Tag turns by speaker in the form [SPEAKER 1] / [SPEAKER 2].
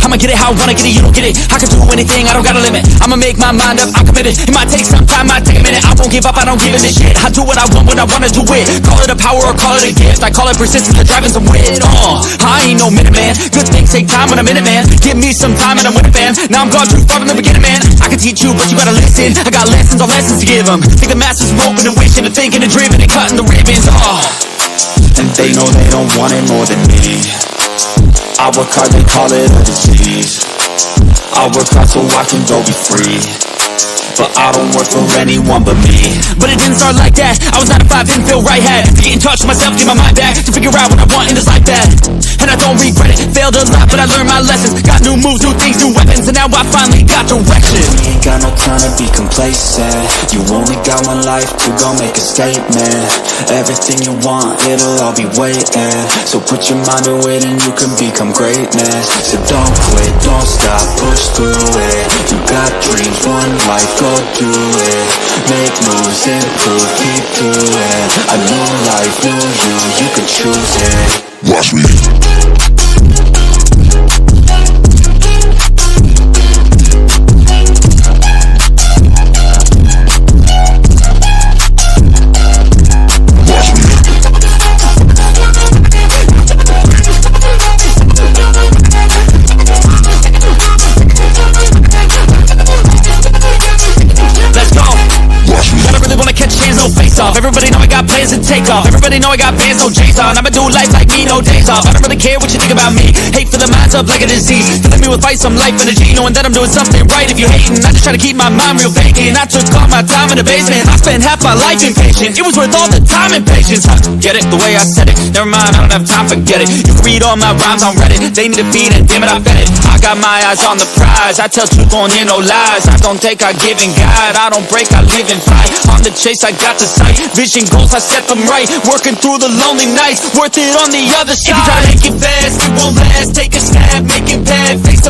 [SPEAKER 1] I'ma get it how I wanna get it, you don't get it. I can do anything, I don't got a limit. I'ma make my mind up, I'm committed. It might take some time, might take a minute. I won't give up, I don't give a shit. I do what I want when I wanna do it. Call it a power or call it a gift. I call it persistence or driving some wit. I ain't no minute man. Good things take time when I'm in it, man. Give me some time and I'm with it, fam. Now I'm gone too far from the beginning, man. I can teach you, but you gotta listen. I got lessons on lessons to give them. Think the masters are open and wishing and thinking and dreaming and cutting the ribbons.
[SPEAKER 2] And they know they don't want it more than me. I work hard, they call it a disease. I work hard so I can go be free, but I don't work for anyone but me.
[SPEAKER 1] But it didn't start like that. I was 9 to 5, didn't feel right. Had to get in touch with myself, get my mind back to figure out what I want in this life that. And I don't regret it, failed a lot, but I learned my lessons. Got new moves, new things, new weapons, and now I finally got direction.
[SPEAKER 2] You ain't got no time to be complacent. You only got one life to go make a statement. Everything you want, it'll all be waiting. So put your mind to it and you can become greatness. So don't quit, don't stop, push through it. You got dreams, one life, go do it. Make moves, improve, keep doing. A new life, new you can choose it.
[SPEAKER 3] Watch me.
[SPEAKER 1] Everybody know I got plans to take off. Everybody know I got bands, no J's on. I'ma do life like me, no days off. I don't really care what you think about me. Hate for the minds up like a disease. Filling me with fight, some life energy. Knowing that I'm doing something right. If you hating, I just try to keep my mind real vacant. I took all my time in the basement. I spent half my life impatient. It was worth all the time and patience. Get it? The way I said it. Never mind, I don't have time, forget it. You can read all my rhymes on Reddit. They need to feed and damn it, I bet it. I got my eyes on the prize. I tell truth, won't hear no lies. I don't take, I give and guide. I don't break, I live and fight. On the chase, I got the sight. Vision goals, I set them right. Working through the lonely nights, worth it on the other side. If you try to make it fast, it won't last. Take a stab, make it bad, face the